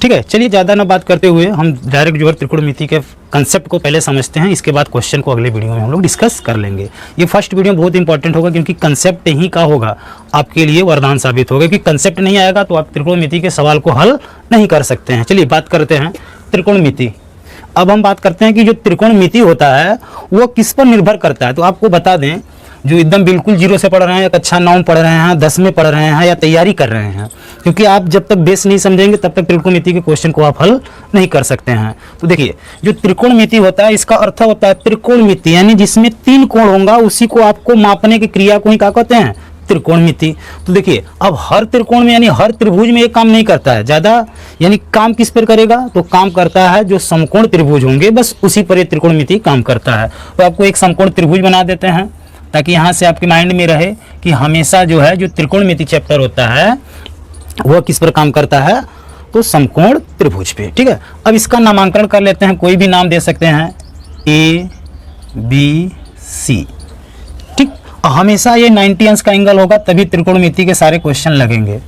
ठीक है, चलिए ज़्यादा ना बात करते हुए हम डायरेक्ट जो है त्रिकोणमिति के कंसेप्ट को पहले समझते हैं, इसके बाद क्वेश्चन को अगले वीडियो में हम लोग डिस्कस कर लेंगे। ये फर्स्ट वीडियो बहुत इंपॉर्टेंट होगा क्योंकि कंसेप्ट ही का होगा आपके लिए वरदान साबित होगा, क्योंकि कंसेप्ट नहीं आएगा तो आप त्रिकोणमिति के सवाल को हल नहीं कर सकते हैं। चलिए बात करते हैं त्रिकोणमिति। अब हम बात करते हैं कि जो त्रिकोणमिति होता है वो किस पर निर्भर करता है। तो आपको बता दें, जो एकदम बिल्कुल जीरो से पढ़ रहे हैं या कक्षा 9 में पढ़ रहे हैं, 10 में पढ़ रहे हैं या तैयारी कर रहे हैं, क्योंकि आप जब तक बेस नहीं समझेंगे तब तक त्रिकोणमिति के क्वेश्चन को आप हल नहीं कर सकते हैं। तो देखिए, जो त्रिकोणमिति होता है इसका अर्थ होता है त्रिकोणमिति, यानी जिसमें 3 कोण होगा उसी को आपको मापने की क्रिया को ही क्या कहते हैं, त्रिकोणमिति। तो देखिए, अब हर त्रिकोण में यानी हर त्रिभुज में ये काम नहीं करता है ज़्यादा, यानी काम किस पर करेगा, तो काम करता है जो समकोण त्रिभुज होंगे बस उसी पर ये त्रिकोणमिति काम करता है। तो आपको एक समकोण त्रिभुज बना देते हैं ताकि यहाँ से आपके माइंड में रहे कि हमेशा जो है जो त्रिकोणमिति चैप्टर होता है वो किस पर काम करता है, तो समकोण त्रिभुज पे। ठीक है, अब इसका नामांकन कर लेते हैं, कोई भी नाम दे सकते हैं, ए बी सी। ठीक, हमेशा ये 90 अंश का एंगल होगा तभी त्रिकोणमिति के सारे क्वेश्चन लगेंगे।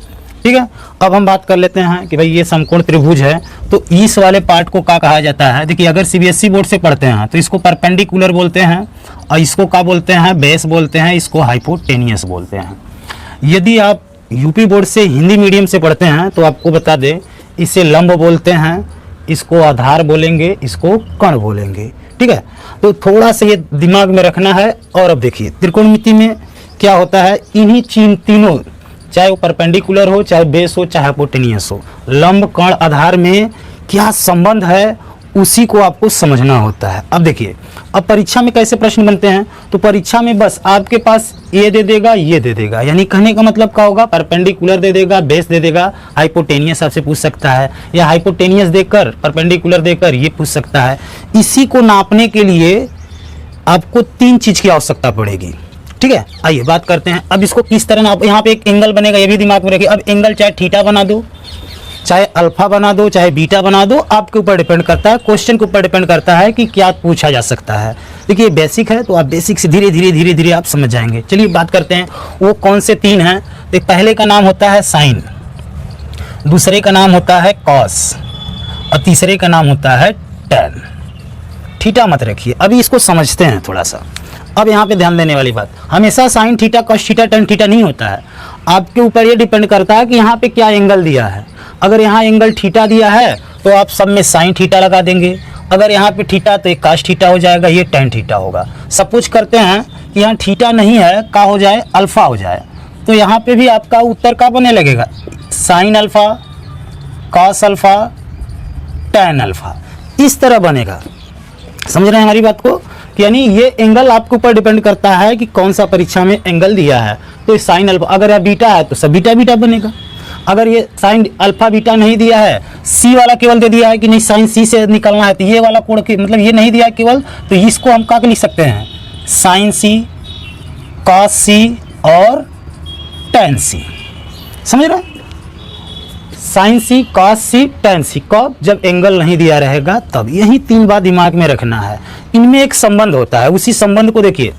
ठीक है, अब हम बात कर लेते हैं कि भाई ये समकोण त्रिभुज है तो इस वाले पार्ट को क्या कहा जाता है। देखिए, अगर सीबीएसई बोर्ड से पढ़ते हैं तो इसको परपेंडिकुलर बोलते हैं और इसको क्या बोलते हैं, बेस बोलते हैं, इसको हाइपोटेनियस बोलते हैं। यदि आप यूपी बोर्ड से हिंदी मीडियम से पढ़ते हैं तो आपको बता दें, इसे लंब बोलते हैं, इसको आधार बोलेंगे, इसको कण बोलेंगे। ठीक है, तो थोड़ा सा ये दिमाग में रखना है। और अब देखिए, त्रिकोणमिति में क्या होता है, इन्हीं तीनों, चाहे वो परपेंडिकुलर हो, चाहे बेस हो, चाहे हाइपोटेनियस हो, लंब कण आधार में क्या संबंध है उसी को आपको समझना होता है। अब देखिए, अब परीक्षा में कैसे प्रश्न बनते हैं, तो परीक्षा में बस आपके पास ये दे देगा, ये दे देगा, यानी कहने का मतलब क्या होगा, परपेंडिकुलर दे देगा, बेस दे देगा, हाइपोटेनियस आपसे पूछ सकता है, या हाइपोटेनियस देकर परपेंडिकुलर देकर ये पूछ सकता है। इसी को नापने के लिए आपको 3 चीज़ की आवश्यकता पड़ेगी। ठीक है, आइए बात करते हैं। अब इसको किस तरह आप, यहाँ पे एक एंगल बनेगा, ये भी दिमाग में रखिए। अब एंगल चाहे थीटा बना दो, चाहे अल्फा बना दो, चाहे बीटा बना दो, आपके ऊपर डिपेंड करता है, क्वेश्चन के ऊपर डिपेंड करता है कि क्या पूछा जा सकता है। देखिए, बेसिक है तो आप बेसिक से धीरे धीरे आप समझ जाएंगे। चलिए बात करते हैं वो कौन से 3 हैं। तो पहले का नाम होता है साइन, दूसरे का नाम होता है कॉस और तीसरे का नाम होता है टैन। थीटा मत रखिए, अभी इसको समझते हैं थोड़ा सा। अब यहाँ पे ध्यान देने वाली बात, हमेशा sine theta, cos theta, tan theta नहीं होता है। आपके ऊपर ये डिपेंड करता है कि यहाँ पे क्या एंगल दिया है। अगर यहाँ एंगल थीटा दिया है तो आप सब में साइन थीटा लगा देंगे, अगर यहाँ पे थीटा तो ये कॉस थीटा हो जाएगा, ये टैन थीटा होगा। सपोज करते हैं कि यहाँ थीटा नहीं है, क्या हो जाए, अल्फा हो जाए, तो यहाँ पे भी आपका उत्तर क्या बनने लगेगा, sine alpha, cos alpha, tan alpha, इस तरह बनेगा। समझ रहे हैं हमारी बात को, यानी ये एंगल आपके ऊपर डिपेंड करता है कि कौन सा परीक्षा में एंगल दिया है। तो साइन अल्फा, अगर यह बीटा है तो सब बीटा बीटा बनेगा। अगर ये साइन अल्फा बीटा नहीं दिया है, सी वाला केवल दे दिया है कि नहीं साइन सी से निकलना है, तो ये वाला कोण की मतलब ये नहीं दिया है केवल, तो इसको हम क्या लिख सकते हैं, साइन सी, कॉस सी और टैन सी। समझ रहे हैं, साइन सी, कॉस सी, टैन सी। कब, जब एंगल नहीं दिया रहेगा तब। यही 3 बात दिमाग में रखना है। इनमें एक संबंध होता है, उसी संबंध को देखिए।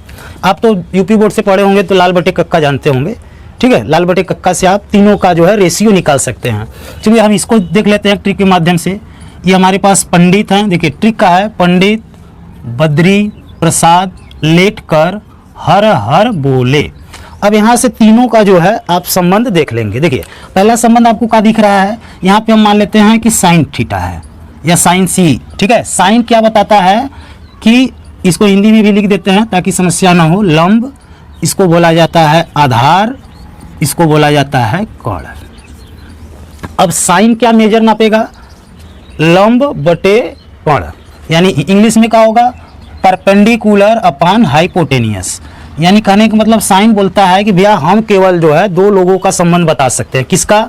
आप तो यूपी बोर्ड से पढ़े होंगे तो लाल बटे कक्का जानते होंगे। ठीक है, लाल बटे कक्का से आप तीनों का जो है रेशियो निकाल सकते हैं। चलिए हम इसको देख लेते हैं ट्रिक के माध्यम से। ये हमारे पास पंडित हैं, देखिए ट्रिक का है, पंडित बद्री प्रसाद लेटकर हर हर बोले। अब यहाँ से तीनों का जो है आप संबंध देख लेंगे। देखिए, पहला संबंध आपको क्या दिख रहा है, यहाँ पे हम मान लेते हैं कि साइन थीटा है या साइन सी। ठीक है, साइन क्या बताता है कि इसको हिंदी में भी लिख देते हैं ताकि समस्या ना हो, लंब, इसको बोला जाता है आधार, इसको बोला जाता है कण। अब साइन क्या मेजर नापेगा, लंब बटे कण, यानी इंग्लिश में क्या होगा, परपेंडिकुलर अपॉन हाइपोटेनियस। यानी कहने का मतलब साइन बोलता है कि भैया हम केवल जो है 2 लोगों का संबंध बता सकते हैं, किसका,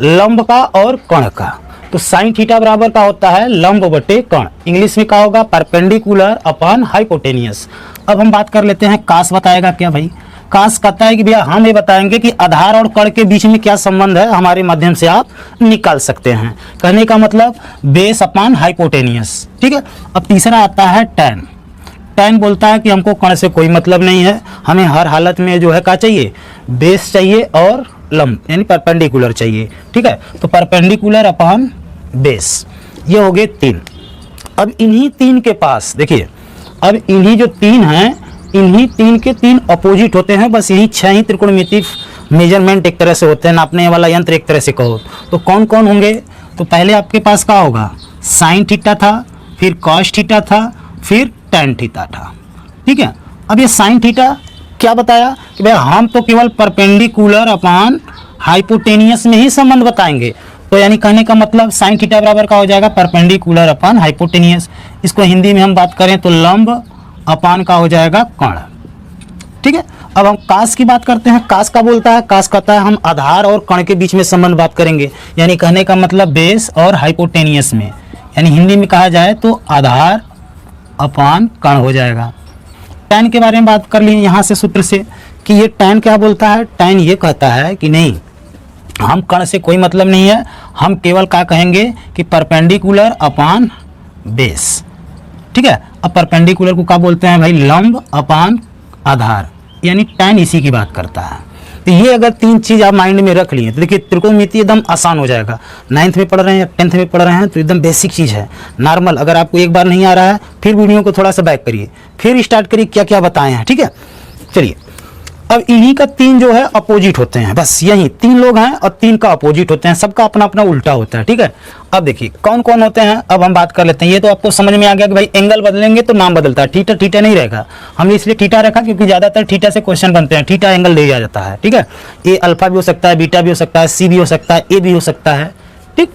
लंब का और कण का। तो साइन थीटा बराबर का होता है लंब बटे कण, इंग्लिश में क्या होगा, परपेंडिकुलर अपॉन हाइपोटेनियस। अब हम बात कर लेते हैं कास बताएगा क्या भाई। कास कहता है कि भैया हम ये बताएंगे कि आधार और कण के बीच में क्या संबंध है, हमारे माध्यम से आप निकाल सकते हैं। कहने का मतलब बेस अपॉन हाइपोटेनियस। ठीक है, अब तीसरा आता है टैन। टैन बोलता है कि हमको कण से कोई मतलब नहीं है, हमें हर हालत में जो है क्या चाहिए, बेस चाहिए और लंब यानी परपेंडिकुलर चाहिए। ठीक है, तो परपेंडिकुलर अपॉन बेस। ये हो गए 3। अब इन्हीं 3 के पास देखिए, अब इन्हीं जो 3 हैं, इन्हीं 3 के 3 अपोजिट होते हैं। बस यही 6 ही त्रिकोणमिति मेजरमेंट एक तरह से होते हैं, नापने वाला यंत्र एक तरह से कहो तो। कौन कौन होंगे? तो पहले आपके पास क्या होगा? साइन थीटा था, फिर कॉस थीटा था, फिर टैन थीटा था। ठीक है। अब ये साइन थीटा क्या बताया कि भाई हम तो केवल परपेंडिकुलर अपान हाइपोटेनियस में ही संबंध बताएंगे। तो यानी कहने का मतलब साइन थीटा बराबर का हो जाएगा परपेंडिकुलर अपान हाइपोटेनियस। इसको हिंदी में हम बात करें तो लंब अपान का हो जाएगा कर्ण। ठीक है। अब हम कास की बात करते हैं। कास का बोलता है, कास कहता है हम आधार और कर्ण के बीच में संबंध बात करेंगे। यानी कहने का मतलब बेस और हाइपोटेनियस में, यानी हिंदी में कहा जाए तो आधार अपान कर्ण हो जाएगा। टैन के बारे में बात कर ली यहाँ से सूत्र से कि ये टैन क्या बोलता है? टैन ये कहता है कि नहीं, हम कर्ण से कोई मतलब नहीं है, हम केवल क्या कहेंगे कि परपेंडिकुलर अपान बेस। ठीक है। अब परपेंडिकुलर को क्या बोलते हैं भाई? लंब अपान आधार, यानी टैन इसी की बात करता है। तो ये अगर 3 चीज़ आप माइंड में रख लिए तो देखिए त्रिकोणमिति एकदम आसान हो जाएगा। 9th में पढ़ रहे हैं या 10th में पढ़ रहे हैं तो एकदम बेसिक चीज़ है, नॉर्मल। अगर आपको एक बार नहीं आ रहा है फिर वीडियो को थोड़ा सा बैक करिए, फिर स्टार्ट करिए क्या क्या बताए हैं। ठीक है। चलिए, अब इन्हीं का 3 जो है अपोजिट होते हैं। बस यही 3 लोग हैं और 3 का अपोजिट होते हैं, सबका अपना अपना उल्टा होता है। ठीक है। अब देखिए कौन कौन होते हैं, अब हम बात कर लेते हैं। ये तो आपको समझ में आ गया कि भाई एंगल बदलेंगे तो नाम बदलता है। थीटा थीटा नहीं रहेगा, हमने इसलिए थीटा रखा क्योंकि ज़्यादातर थीटा से क्वेश्चन बनते हैं, थीटा एंगल ले जाता है। ठीक है। ए अल्फा भी हो सकता है, बीटा भी हो सकता है, सी भी हो सकता है, ए भी हो सकता है। ठीक।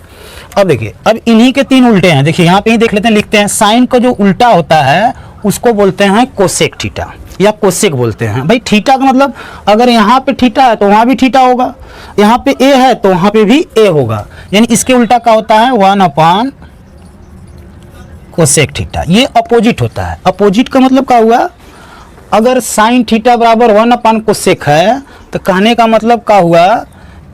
अब देखिए, अब इन्हीं के 3 उल्टे हैं। देखिए यहाँ पे ही देख लेते हैं, लिखते हैं साइन का जो उल्टा होता है उसको बोलते हैं कोसेक थीटा या कोसेक बोलते हैं। भाई थीटा का मतलब अगर यहाँ पे थीटा है तो वहाँ भी थीटा होगा, यहाँ पे ए है तो वहाँ पे भी ए होगा, यानी इसके उल्टा क्या होता है? 1 अपान कोसेक थीटा। ये अपोजिट होता है। अपोजिट का मतलब क्या हुआ? अगर साइन थीटा बराबर 1 अपान कोसेक है तो कहने का मतलब क्या हुआ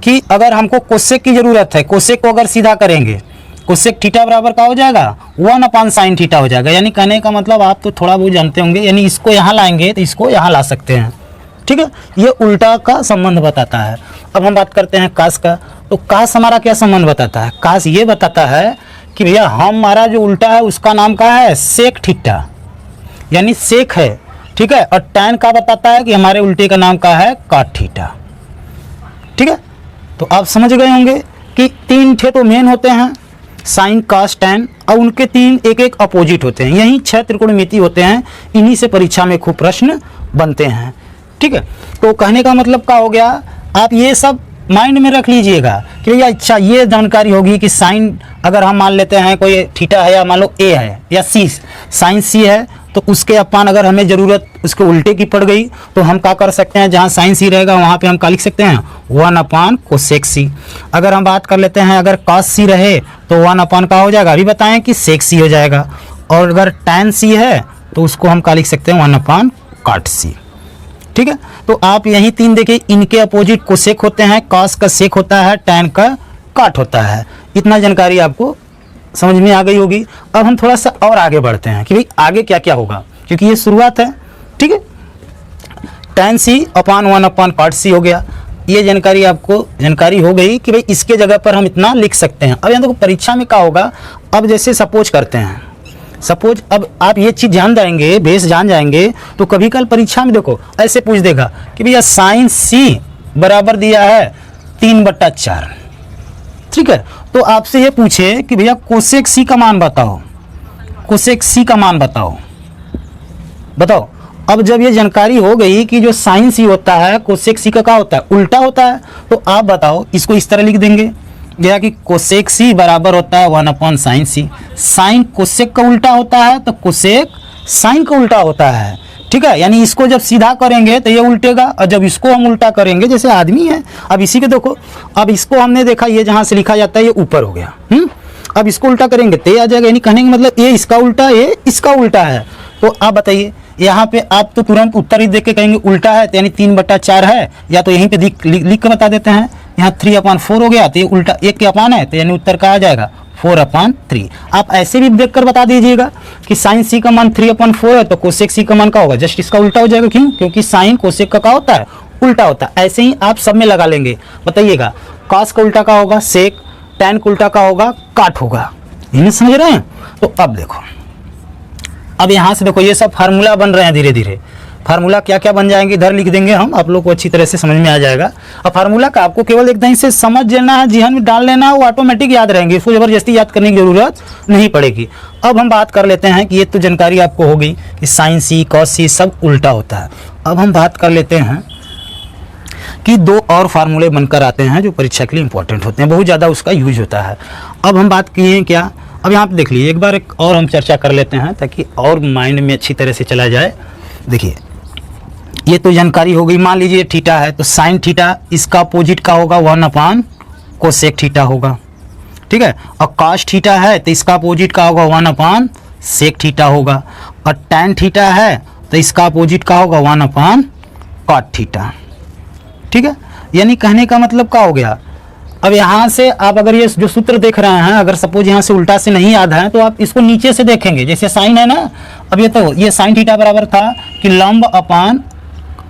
कि अगर हमको कोसेक की जरूरत है, कोसेक को अगर सीधा करेंगे कोसेक थीटा बराबर क्या हो जाएगा? 1 अपान साइन थीटा हो जाएगा। यानी कहने का मतलब आप तो थोड़ा बहुत जानते होंगे, यानी इसको यहाँ लाएंगे तो इसको यहाँ ला सकते हैं। ठीक है। ये उल्टा का संबंध बताता है। अब हम बात करते हैं कास का। तो कास हमारा क्या संबंध बताता है? कास ये बताता है कि भैया हमारा जो उल्टा है उसका नाम क्या है? सेक थीटा, यानी सेक है। ठीक है। और टैन का बताता है कि हमारे उल्टे का नाम क्या है? काट थीटा। ठीक है। तो आप समझ गए होंगे कि 3 थे तो मेन होते हैं, साइन कास टैन, और उनके 3 एक एक अपोजिट होते हैं। यही 6 त्रिकोणमिति होते हैं, इन्हीं से परीक्षा में खूब प्रश्न बनते हैं। ठीक है। तो कहने का मतलब क्या हो गया? आप ये सब माइंड में रख लीजिएगा कि भैया अच्छा ये जानकारी होगी कि साइन अगर हम मान लेते हैं कोई थीटा है या मान लो ए है या सी, साइन सी है तो उसके अपान अगर हमें ज़रूरत उसके उल्टे की पड़ गई तो हम क्या कर सकते हैं? जहाँ साइन सी रहेगा वहाँ पे हम क्या लिख सकते हैं? 1 अपान कोसेक सी। अगर हम बात कर लेते हैं अगर कॉस सी रहे तो 1 अपान का हो जाएगा, अभी बताएं कि सेक सी हो जाएगा। और अगर टैन सी है तो उसको हम क्या लिख सकते हैं? 1 अपान काट सी। ठीक है। तो आप यही 3 देखिए, इनके अपोजिट कोसेक होते हैं, कॉस का सेक होता है, टैन का काट होता है। इतना जानकारी आपको समझ में आ गई होगी। अब हम थोड़ा सा और आगे बढ़ते हैं कि भाई आगे क्या क्या होगा, क्योंकि ये शुरुआत है। ठीक है। टैन सी अपान 1 अपान काट सी हो गया। ये जानकारी आपको जानकारी हो गई कि भाई इसके जगह पर हम इतना लिख सकते हैं। अब यहाँ देखो परीक्षा में क्या होगा, अब जैसे सपोज करते हैं, सपोज अब आप ये चीज़ जान जाएंगे, बेस जान जाएंगे तो कभी कल परीक्षा में देखो ऐसे पूछ देगा कि भैया साइन सी बराबर दिया है 3/4। ठीक है। तो आपसे ये पूछे कि भैया कोसेक सी का मान बताओ, कोसेक सी का मान बताओ। बताओ। अब जब ये जानकारी हो गई कि जो साइन सी होता है कोसेक सी का क्या होता है? उल्टा होता है। तो आप बताओ इसको इस तरह लिख देंगे या कि कोसेक सी बराबर होता है 1 अपान साइन सी। साइन कोसेक का उल्टा होता है तो कोसेक साइन का उल्टा होता है। ठीक है। यानी इसको जब सीधा करेंगे तो ये उल्टेगा, और जब इसको हम उल्टा करेंगे, जैसे आदमी है, अब इसी के देखो, अब इसको हमने देखा ये जहाँ से लिखा जाता है ये ऊपर हो गया। अब इसको उल्टा करेंगे तो ये आ जाएगा, यानी कहने का मतलब ये इसका उल्टा, ये इसका उल्टा है। तो आप बताइए यहाँ पे आप तो तुरंत उत्तर ही देख के कहेंगे उल्टा है, तो यानी 3/4 है, या तो यहीं पे लिख के बता देते हैं। यहाँ 3/4 हो गया तो ये उल्टा 1 के अपान है, तो यानी उत्तर का आ जाएगा 4/3। आप ऐसे भी देख कर बता दीजिएगा कि साइन सी का मान 3/4 है तो कोसेक सी का मान क्या होगा? जस्ट इसका उल्टा हो जाएगा। क्यों? क्योंकि साइन कोसेक का क्या होता है? उल्टा होता है। ऐसे ही आप सब में लगा लेंगे। बताइएगा कॉस का उल्टा क्या होगा? सेक, tan का उल्टा का होगा काट होगा। इन्हें समझ रहे हैं? तो अब देखो, अब यहाँ से देखो ये सब फार्मूला बन रहे हैं धीरे धीरे। फार्मूला क्या क्या बन जाएंगे इधर लिख देंगे हम, आप लोग को अच्छी तरह से समझ में आ जाएगा। अब फार्मूला का आपको केवल एकदम से समझ लेना है, जिहन में डाल लेना है, वो ऑटोमेटिक याद रहेंगे, इसको जबरदस्ती याद करने की जरूरत नहीं पड़ेगी। अब हम बात कर लेते हैं कि ये तो जानकारी आपको हो गई कि साइन सी कॉस सी सब उल्टा होता है। अब हम बात कर लेते हैं कि दो और फार्मूले बनकर आते हैं जो परीक्षा के लिए इंपॉर्टेंट होते हैं, बहुत ज़्यादा उसका यूज होता है। अब हम बात किए क्या, अब यहाँ पे देख लीजिए एक बार एक और हम चर्चा कर लेते हैं ताकि और माइंड में अच्छी तरह से चला जाए। देखिए ये तो जानकारी हो गई, मान लीजिए थीटा है तो साइन थीटा इसका अपोजिट का होगा 1 कोसेक थीटा होगा, ठीक है। और कॉस थीटा है तो इसका अपोजिट का होगा 1 सेक थीटा होगा। और टैन थीटा है तो इसका अपोजिट का होगा 1 कॉट थीटा, ठीक है। यानी कहने का मतलब क्या हो गया, अब यहाँ से आप अगर ये जो सूत्र देख रहे हैं, अगर सपोज यहाँ से उल्टा से नहीं याद है तो आप इसको नीचे से देखेंगे, जैसे साइन है ना, अब ये तो ये साइन थीटा बराबर था कि लंब अपान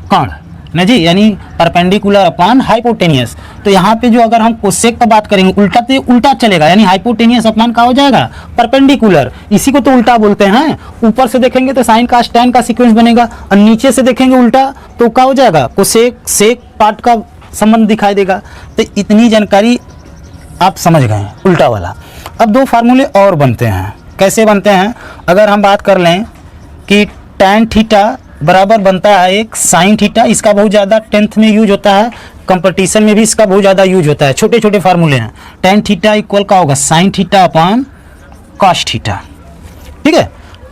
कर्ण ना जी, यानी परपेंडिकुलर अपान हाइपोटेनियस। तो यहाँ पे जो अगर हम कोसेक का बात करेंगे उल्टा तो उल्टा चलेगा, यानी हाइपोटेनियस अपान का हो जाएगा परपेंडिकुलर, इसी को तो उल्टा बोलते हैं। ऊपर से देखेंगे तो साइन का टैन का सीक्वेंस बनेगा, और नीचे से देखेंगे उल्टा तो क्या हो जाएगा, कोसेक सेक पार्ट का संबंध दिखाई देगा। तो इतनी जानकारी आप समझ गए उल्टा वाला। अब दो फार्मूले और बनते हैं, कैसे बनते हैं, अगर हम बात कर लें कि टैन थीटा बराबर बनता है एक साइन थीटा, इसका बहुत ज़्यादा 10th में यूज होता है, कंपटीशन में भी इसका बहुत ज़्यादा यूज होता है, छोटे छोटे फार्मूले हैं। टैन थीटा इक्वल का होगा sine theta upon cos theta, ठीक है।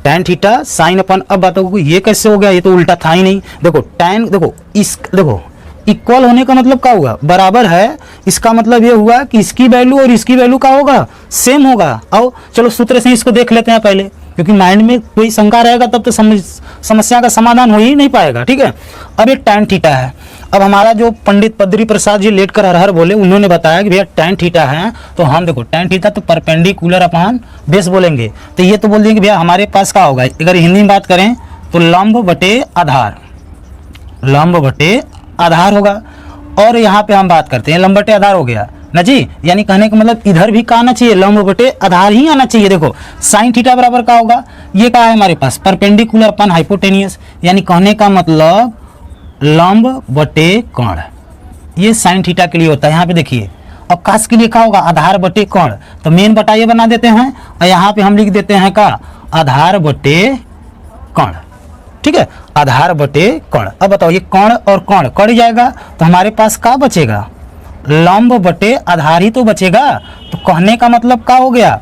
टैन थीटा साइन अपन, अब बात होगी ये कैसे हो गया, ये तो उल्टा था ही नहीं। देखो टैन, देखो इस, देखो इक्वल होने का मतलब क्या हुआ, बराबर है, इसका मतलब ये हुआ कि इसकी वैल्यू और इसकी वैल्यू क्या होगा, सेम होगा। आओ चलो सूत्र से इसको देख लेते हैं पहले, क्योंकि माइंड में कोई शंका रहेगा तब तो समस्या का समाधान हो ही नहीं पाएगा, ठीक है। अब ये टैन थीटा है, अब हमारा जो पंडित पद्री प्रसाद जी लेट कर हर हर बोले, उन्होंने बताया कि भैया टैन थीटा है, तो हम देखो टैन थीटा तो परपेंडिकुलर अपान बेस बोलेंगे, तो ये तो बोल देंगे भैया हमारे पास क्या होगा, अगर हिंदी में बात करें तो लंब बटे आधार, लंब बटे आधार होगा। और यहाँ पे हम बात करते हैं लंब बटे आधार हो गया ना जी, यानी कहने का मतलब इधर भी क्या आना चाहिए, लंब बटे आधार ही आना चाहिए। देखो साइन थीटा बराबर का होगा, ये क्या है हमारे पास, परपेंडिकुलर अपन हाइपोटेनियस, यानी कहने का मतलब लंब बटे कर्ण, ये साइन थीटा के लिए होता है। यहाँ पे देखिए, और कास के लिए क्या होगा, आधार बटे कर्ण, तो मेन बटा ये बना देते हैं, और यहाँ पे हम लिख देते हैं का आधार बटे कर्ण, ठीक है, आधार बटे कर्ण। अब बताओ ये कर्ण और कर्ण कट जाएगा तो हमारे पास क्या बचेगा, लंब बटे आधार ही तो बचेगा। तो कहने का मतलब क्या हो गया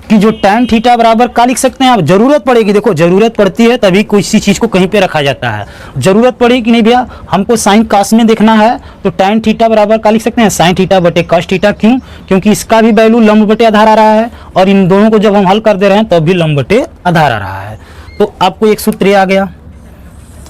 कि जो टैन थीटा बराबर क्या लिख सकते हैं आप, जरूरत पड़ेगी, देखो जरूरत पड़ती है तभी कोई सी चीज को कहीं पे रखा जाता है, जरूरत पड़ेगी कि नहीं भैया, हमको साइन कास में देखना है तो टैन थीटा बराबर क्या लिख सकते हैं, साइन थीटा बटे कॉस थीटा। क्यों, क्योंकि इसका भी वैल्यू लंब बटे आधार आ रहा है, और इन दोनों को जब हम हल कर दे रहे हैं तब भी लंब बटे आधार आ रहा है। तो आपको एक सूत्र आ गया,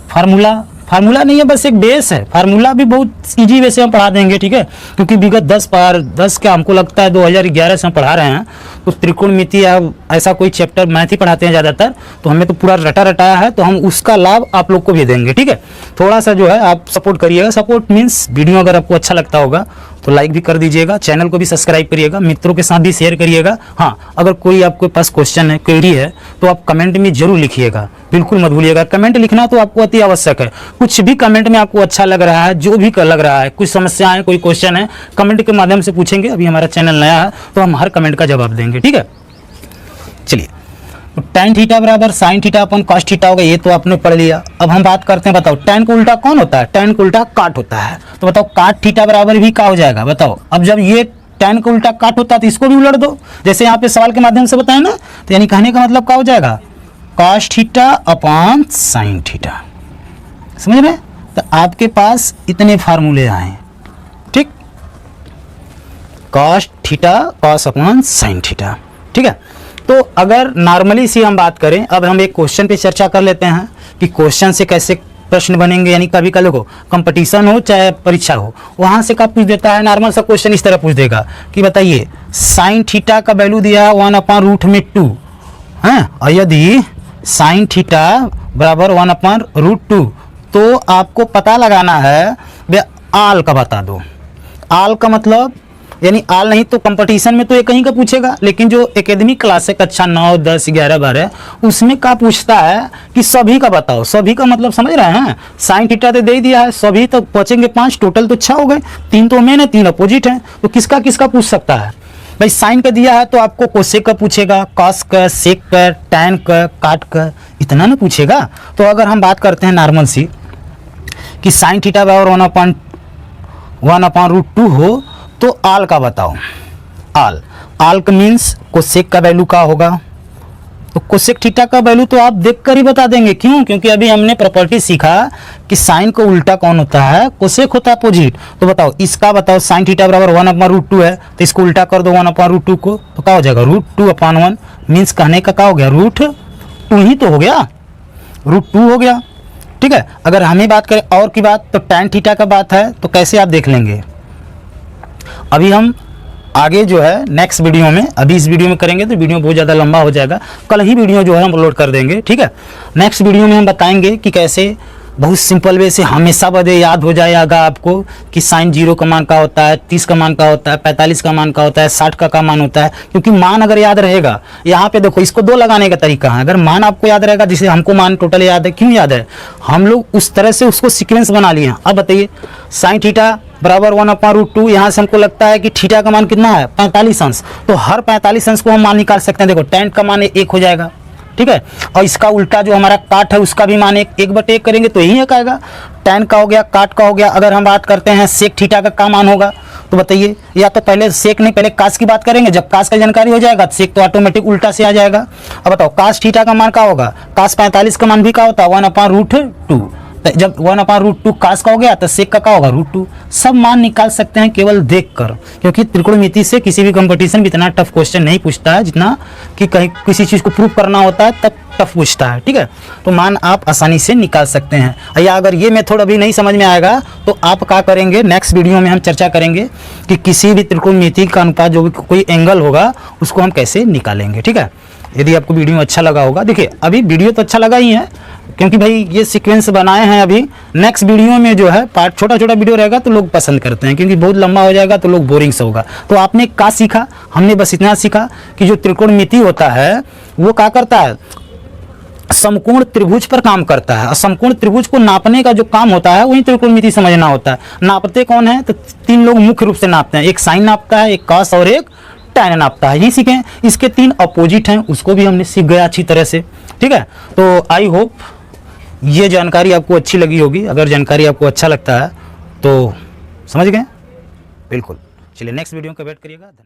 फार्मूला नहीं है, बस एक बेस है। फार्मूला भी बहुत इजी वे से हम पढ़ा देंगे, ठीक है, क्योंकि विगत 10 क्या हमको लगता है 2011 से हम पढ़ा रहे हैं, तो त्रिकोणमिति या ऐसा कोई चैप्टर मैथ ही पढ़ाते हैं ज़्यादातर, तो हमें तो पूरा रटाया है, तो हम उसका लाभ आप लोग को भी देंगे, ठीक है। थोड़ा सा जो है आप सपोर्ट करिएगा, सपोर्ट मीन्स वीडियो अगर आपको अच्छा लगता होगा तो लाइक भी कर दीजिएगा, चैनल को भी सब्सक्राइब करिएगा, मित्रों के साथ भी शेयर करिएगा। हाँ, अगर कोई आपके पास क्वेश्चन है, क्वेरी है, तो आप कमेंट में जरूर लिखिएगा, बिल्कुल मत भूलिएगा। कमेंट लिखना तो आपको अति आवश्यक है, कुछ भी कमेंट में आपको अच्छा लग रहा है, जो भी लग रहा है, कुछ समस्या है, कोई क्वेश्चन है, कमेंट के माध्यम से पूछेंगे। अभी हमारा चैनल नया है तो हम हर कमेंट का जवाब देंगे, ठीक है। चलिए, तो टैन थीटा बराबर साइन थीटा अपन कॉस थीटा होगा, ये तो आपने पढ़ लिया। अब हम बात करते हैं, बताओ टैन का उल्टा कौन होता है, टैन का उल्टा काट होता है। तो बताओ काट थीटा बराबर भी क्या हो जाएगा, बताओ। अब जब ये टैन का उल्टा काट होता है तो इसको भी उलट दो, जैसे यहाँ पे सवाल के माध्यम से बताया ना, तो यानी कहने का मतलब क्या हो जाएगा, cos theta upon sine theta, समझ रहे। तो आपके पास इतने फार्मूले आए, ठीक, cos theta cos upon sine theta, ठीक है। तो अगर नॉर्मली सी हम बात करें, अब हम एक क्वेश्चन पे चर्चा कर लेते हैं कि क्वेश्चन से कैसे प्रश्न बनेंगे। यानी कभी कभी को कंपटीशन हो चाहे परीक्षा हो, वहाँ से क्या पूछ देता है, नॉर्मल सा क्वेश्चन इस तरह पूछ देगा कि बताइए साइन थीटा का वैल्यू दिया है 1/√2 है, और यदि साइन थीटा बराबर 1/√2, तो आपको पता लगाना है, आल का बता दो। आल का मतलब यानी आल नहीं तो कंपटीशन में तो ये कहीं का पूछेगा, लेकिन जो एकेडमिक क्लास है कक्षा 9, 10, 11, 12 उसमें क्या पूछता है कि सभी का बताओ। सभी का मतलब समझ रहे हैं, साइन थीटा तो दे ही दिया है, सभी तो बचेंगे 5, टोटल तो 6 हो गए, 3 तो मेन है, 3 अपोजिट है, तो किसका किसका पूछ सकता है भाई। साइन का दिया है तो आपको कोसेक का पूछेगा, कॉस का, सेक का, टैन का, काट का, इतना ना पूछेगा। तो अगर हम बात करते हैं नॉर्मल सी कि साइन थीटा बराबर 1/√2 हो तो आल का बताओ। आल का मीन्स कोसेक का वैल्यू का होगा, तो कोसेक थीटा का वैल्यू तो आप देखकर ही बता देंगे। क्यों? क्योंकि अभी हमने प्रॉपर्टी सीखा कि साइन को उल्टा कौन होता है, कोसेक होता है अपोजिट। तो बताओ इसका बताओ, साइन थीटा बराबर 1/√2 है तो इसको उल्टा कर दो 1/√2 को, तो क्या हो जाएगा √2/1 मीन्स कहने का क्या हो गया, √2 ही तो हो गया, √2 हो गया। ठीक है, अगर हमें बात करें और की बात तो टैन थीटा का बात है तो कैसे आप देख लेंगे। अभी हम आगे जो है नेक्स्ट वीडियो में, अभी इस वीडियो में करेंगे तो वीडियो बहुत ज़्यादा लंबा हो जाएगा, कल ही वीडियो जो है हम अपलोड कर देंगे। ठीक है, नेक्स्ट वीडियो में हम बताएंगे कि कैसे बहुत सिंपल वे से हमेशा बदे याद हो जाएगा आपको कि साइन 0 का मान का होता है, 30 का मान का होता है, 45 का मान का होता है, 60 का मान होता है। क्योंकि मान अगर याद रहेगा, यहाँ पे देखो इसको 2 लगाने का तरीका है। अगर मान आपको याद रहेगा, जिसे हमको मान टोटल याद है, क्यों याद है, हम लोग उस तरह से उसको सीक्वेंस बना लिए हैं। अब बताइए साइन थीटा बराबर 1/√2, यहाँ से हमको लगता है कि थीटा का मान कितना है 45 अंश, तो हर 45 अंश को हम मान निकाल सकते हैं। देखो टैन का मान 1 हो जाएगा, ठीक है, और इसका उल्टा जो हमारा काट है उसका भी मान 1/1 करेंगे तो यही 1 आएगा। टैन का हो गया, काट का हो गया। अगर हम बात करते हैं सेक थीटा का मान होगा तो बताइए, या तो पहले सेक नहीं पहले कास की बात करेंगे, जब कास का जानकारी हो जाएगा तो सेक तो ऑटोमेटिक उल्टा से आ जाएगा। अब बताओ कास थीटा का मान क्या होगा, कास 45 का मान भी क्या होता है 1/√2, जब 1/√2 कास का हो गया तो सेक का क्या होगा √2। सब मान निकाल सकते हैं केवल देखकर, क्योंकि त्रिकोणमिति से किसी भी कंपटीशन में इतना टफ क्वेश्चन नहीं पूछता है जितना कि कहीं किसी चीज़ को प्रूव करना होता है तब टफ पूछता है। ठीक है, तो मान आप आसानी से निकाल सकते हैं। या अगर ये मेथड अभी नहीं समझ में आएगा तो आप क्या करेंगे, नेक्स्ट वीडियो में हम चर्चा करेंगे कि किसी भी त्रिकोणमिति का अनुपात जो भी कोई एंगल होगा उसको हम कैसे निकालेंगे। ठीक है, यदि आपको वीडियो अच्छा लगा होगा, देखिए अभी वीडियो तो अच्छा लगा ही है क्योंकि भाई ये सीक्वेंस बनाए हैं। अभी नेक्स्ट वीडियो में जो है पार्ट छोटा छोटा वीडियो रहेगा तो लोग पसंद करते हैं, क्योंकि बहुत लंबा हो जाएगा तो लोग बोरिंग से होगा। तो आपने क्या सीखा, हमने बस इतना सीखा कि जो त्रिकोणमिति होता है वो क्या करता है, समकोण त्रिभुज पर काम करता है, और समकोण त्रिभुज को नापने का जो काम होता है वही त्रिकोणमिति समझना होता है। नापते कौन है, तो 3 लोग मुख्य रूप से नापते हैं, एक साइन नापता है, एक कॉस और एक टैन नापता है। ये सीखे, इसके 3 अपोजिट हैं उसको भी हमने सीख गया अच्छी तरह से। ठीक है, तो आई होप ये जानकारी आपको अच्छी लगी होगी। अगर जानकारी आपको अच्छा लगता है तो समझ गए, बिल्कुल। चलिए नेक्स्ट वीडियो का वेट करिएगा। धन्यवाद।